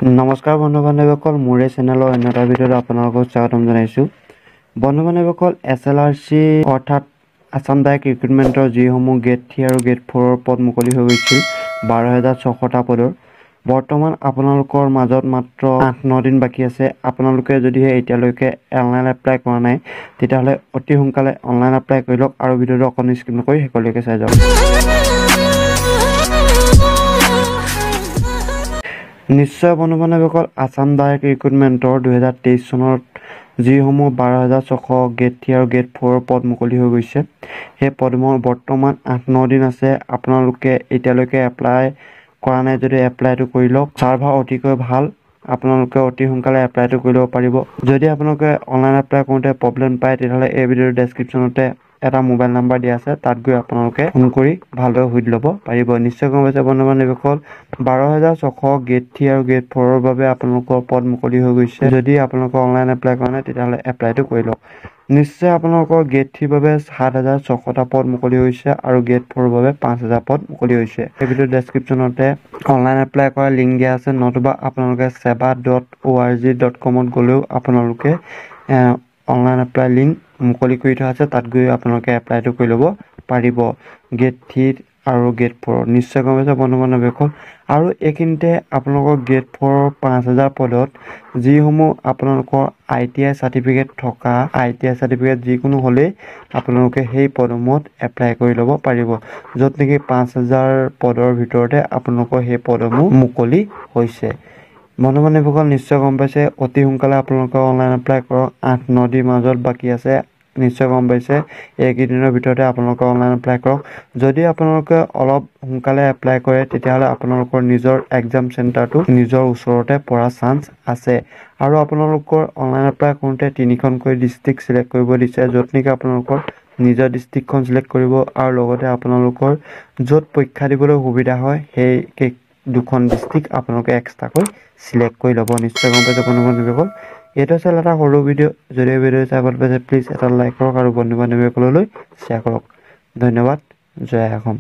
নমস্কাৰ বন্ধু বান্ধৱীসকল মোৰে চেনেলৰ অন্য এটা ভিডিঅ'ত আপোনালোকক স্বাগতম জনাইছোঁ। বন্ধু বান্ধৱীসকল SLRC অৰ্থাৎ আছাম ডাইৰেক্ট ৰিক্ৰুটমেণ্টৰ যিসমূহ গেট 3 আৰু গেট 4ৰ পদ মুকলি হৈ গৈছিল 12,600টা পদৰ বৰ্তমান আপোনালোকৰ মাজত মাত্ৰ 8-9 দিন বাকী আছে। আপোনালোকে যদিহে এতিয়ালৈকে অনলাইন এপ্লাই কৰা নাই তেতিয়াহ'লে অতি সোনকালে অনলাইন এপ্লাই কৰি লওক আৰু ভিডিঅ'টো অকণ স্কিপ নকৰি শেষলৈকে চাই যাওক। নিশ্চয় বন্ধু বান্ধৱীসকল আছাম ডাইৰেক্ট ৰিক্ৰুটমেণ্টৰ 2023 চনত যিসমূহ 12,600 গেট 3 আৰু গেট 4ৰ পদ মুকলি হৈ গৈছে সেই পদসমূহ বৰ্তমান 8-9 দিন আছে। আপোনালোকে এতিয়ালৈকে এপ্লাই কৰা নাই যদি এপ্লাইটো কৰি লওক। ছাৰ্ভাৰ অতিকৈ ভাল, আপোনালোকে অতি সোনকালে এপ্লাইটো কৰি ল'ব পাৰিব। যদি আপোনালোকে অনলাইন এপ্লাই কৰোঁতে প্ৰব্লেম পায় তেতিয়াহ'লে এই ভিডিঅ'ৰ ডেছক্ৰিপশ্যনতে এটা মোবাইল নাম্বাৰ দিয়া আছে, তাত গৈ আপোনালোকে ফোন কৰি ভালদৰে সুধি ল'ব পাৰিব। নিশ্চয় গম পাইছে বন্ধু বান্ধৱীসকল 12,600 গেট 3 আৰু গেট 4ৰ বাবে আপোনালোকৰ পদ মুকলি হৈ গৈছে। যদি আপোনালোকে অনলাইন এপ্লাই কৰা নাই তেতিয়াহ'লে এপ্লাইটো কৰি লওক। নিশ্চয় আপোনালোকৰ গেট 3ৰ বাবে 7,600টা পদ মুকলি হৈছে আৰু গেট 4ৰ বাবে 5,000 পদ মুকলি হৈছে। এই ভিডিঅ'ৰ ডেছক্ৰিপশ্যনতে অনলাইন এপ্লাই কৰা লিংক দিয়া আছে, নতুবা আপোনালোকে seva.org.com গ'লেও আপোনালোকে অনলাইন এপ্লাই লিংক মুকলি কৰি থোৱা আছে, তাত গৈ আপোনালোকে এপ্লাইটো কৰি ল'ব পাৰিব গেট 3 আৰু গেট 4। নিশ্চয় গম পাইছে বন্ধু বান্ধৱীসকল। আৰু এইখিনিতে আপোনালোকৰ গেট 4ৰ 5,000 পদত যিসমূহ আপোনালোকৰ ITI চাৰ্টিফিকেট থকা ITI চাৰ্টিফিকেট যিকোনো হ'লেই আপোনালোকে সেই পদসমূহত এপ্লাই কৰি ল'ব পাৰিব, য'ত নেকি 5,000 পদৰ ভিতৰতে আপোনালোকৰ সেই পদসমূহ মুকলি হৈছে। বন্ধু বান্ধৱীসকল নিশ্চয় গম পাইছে, অতি সোনকালে আপোনালোকে অনলাইন এপ্লাই কৰক। 8-9 দিনৰ মাজত বাকী আছে। নিশ্চয় গম পাইছে এইকেইদিনৰ ভিতৰতে আপোনালোকে অনলাইন এপ্লাই কৰক। যদি আপোনালোকে অলপ সোনকালে এপ্লাই কৰে তেতিয়াহ'লে আপোনালোকৰ নিজৰ এক্সাম চেণ্টাৰটো নিজৰ ওচৰতে পৰা চান্স আছে। আৰু আপোনালোকৰ অনলাইন এপ্লাই কৰোঁতে 3খনকৈ ডিষ্ট্ৰিক্ট চিলেক্ট কৰিব দিছে, য'ত নেকি আপোনালোকৰ নিজৰ ডিষ্ট্ৰিক্টখন চিলেক্ট কৰিব আৰু লগতে আপোনালোকৰ য'ত পৰীক্ষা দিবলৈ সুবিধা হয় সেই 2খন ডিষ্ট্ৰিক্ট আপোনালোকে এক্সট্ৰাকৈ চিলেক্ট কৰি ল'ব। নিশ্চয় গম পাইছে বন্ধু বান্ধৱীসকল। এইটো আছিল এটা সৰু ভিডিঅ'। যদি ভিডিঅ' চাই ভাল পাইছে প্লিজ এটা লাইক কৰক আৰু বন্ধু বান্ধৱীসকললৈ শ্বেয়াৰ কৰক। ধন্যবাদ। জয় অসম।